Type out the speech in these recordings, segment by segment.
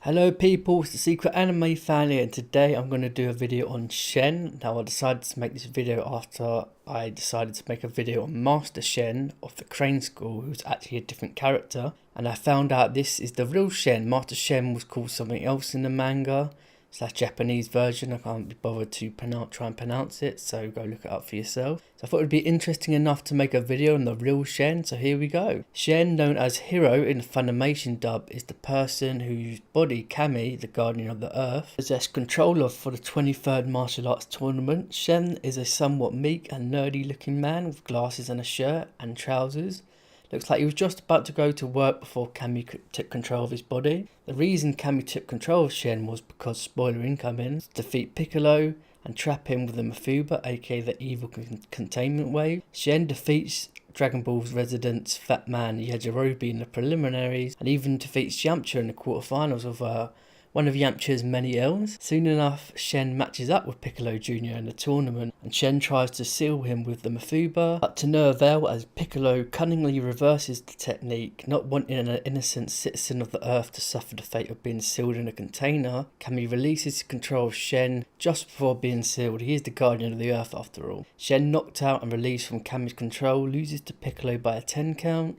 Hello people, it's the Secret Anime Family, and today I'm going to do a video on Shen. Now I decided to make this video after I decided to make a video on Master Shen of the Crane School, who's actually a different character. And I found out this is the real Shen. Master Shen was called something else in the manga. It's that Japanese version. I can't be bothered to try and pronounce it, so go look it up for yourself. So I thought it would be interesting enough to make a video on the real Shen, so here we go. Shen, known as Hero in the Funimation dub, is the person whose body Kami, the guardian of the earth, possessed control of for the 23rd martial arts tournament. Shen is a somewhat meek and nerdy looking man with glasses and a shirt and trousers. Looks like he was just about to go to work before Kami took control of his body. The reason Kami took control of Shen was because, spoiler incoming, to defeat Piccolo and trap him with the Mafuba, aka the evil containment wave. Shen defeats Dragon Ball's resident fat man Yajirobe in the preliminaries and even defeats Yamcha in the quarterfinals of one of Yamcha's many ills. Soon enough, Shen matches up with Piccolo Jr. in the tournament, and Shen tries to seal him with the Mafuba, but to no avail as Piccolo cunningly reverses the technique. Not wanting an innocent citizen of the earth to suffer the fate of being sealed in a container, Kami releases control of Shen just before being sealed. He is the guardian of the earth after all. Shen, knocked out and released from Kami's control, loses to Piccolo by a 10 count.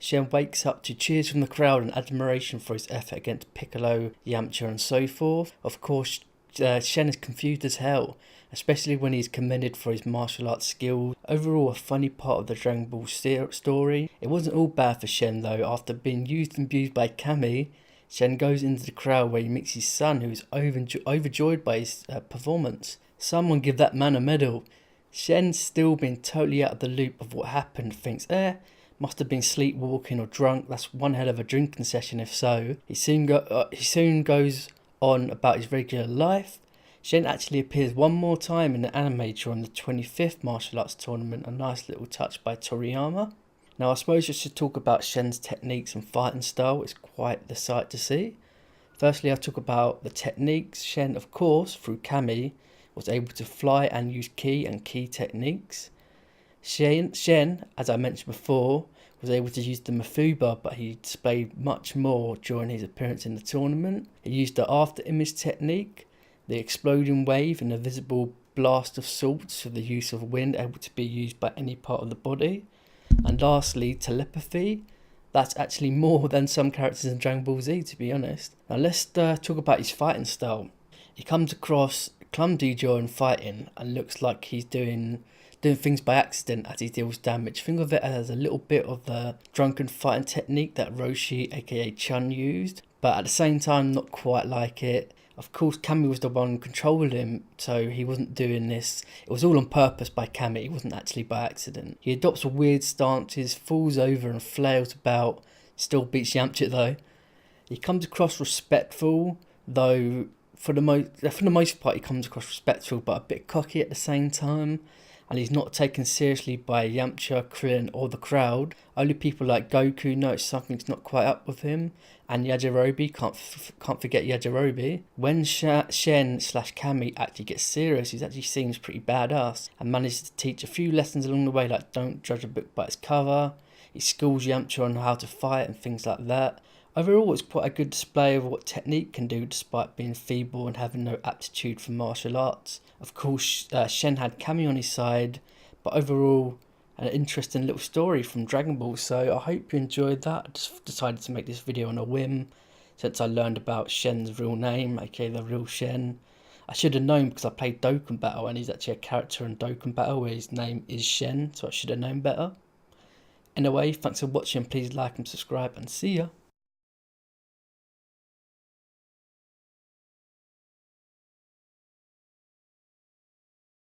Shen wakes up to cheers from the crowd and admiration for his effort against Piccolo, Yamcha and so forth. Of course, Shen is confused as hell, especially when he's commended for his martial arts skills. Overall, a funny part of the Dragon Ball story. It wasn't all bad for Shen though. After being used and abused by Kami, Shen goes into the crowd where he meets his son, who is overjoyed by his performance. Someone give that man a medal. Shen's still been totally out of the loop of what happened, thinks, must have been sleepwalking or drunk. That's one hell of a drinking session if so. He soon goes on about his regular life. Shen actually appears one more time in the anime during the 25th martial arts tournament, a nice little touch by Toriyama. Now I suppose I should talk about Shen's techniques and fighting style. It's quite the sight to see. Firstly, I'll talk about the techniques. Shen, of course, through Kami, was able to fly and use ki and ki techniques. Shen, as I mentioned before, was able to use the Mafuba, but he displayed much more during his appearance in the tournament. He used the after image technique, the exploding wave and the visible blast of salts for the use of wind, able to be used by any part of the body. And lastly, telepathy. That's actually more than some characters in Dragon Ball Z, to be honest. Now let's talk about his fighting style. He comes across clumsy during fighting and looks like he's doing things by accident as he deals damage. Think of it as a little bit of the drunken fighting technique that Roshi, aka Chun, used, but at the same time not quite like it. Of course, Kami was the one controlling him, so he wasn't doing this. It was all on purpose by Kami, it wasn't actually by accident. He adopts weird stances, falls over and flails about, still beats Yamcha though. He comes across respectful, though for the most part he comes across respectful but a bit cocky at the same time. And he's not taken seriously by Yamcha, Krillin or the crowd. Only people like Goku notice something's not quite up with him. And Yajirobe, can't forget Yajirobe. When Shen/Kami actually gets serious, he actually seems pretty badass and manages to teach a few lessons along the way, like don't judge a book by its cover. He schools Yamcha on how to fight and things like that. Overall, it's quite a good display of what technique can do despite being feeble and having no aptitude for martial arts. Of course, Shen had Kami on his side, but overall, an interesting little story from Dragon Ball. So I hope you enjoyed that. I just decided to make this video on a whim since I learned about Shen's real name, aka the real Shen. I should have known because I played Dokkan Battle and he's actually a character in Dokkan Battle where his name is Shen, so I should have known better. Anyway, thanks for watching. Please like and subscribe and see ya.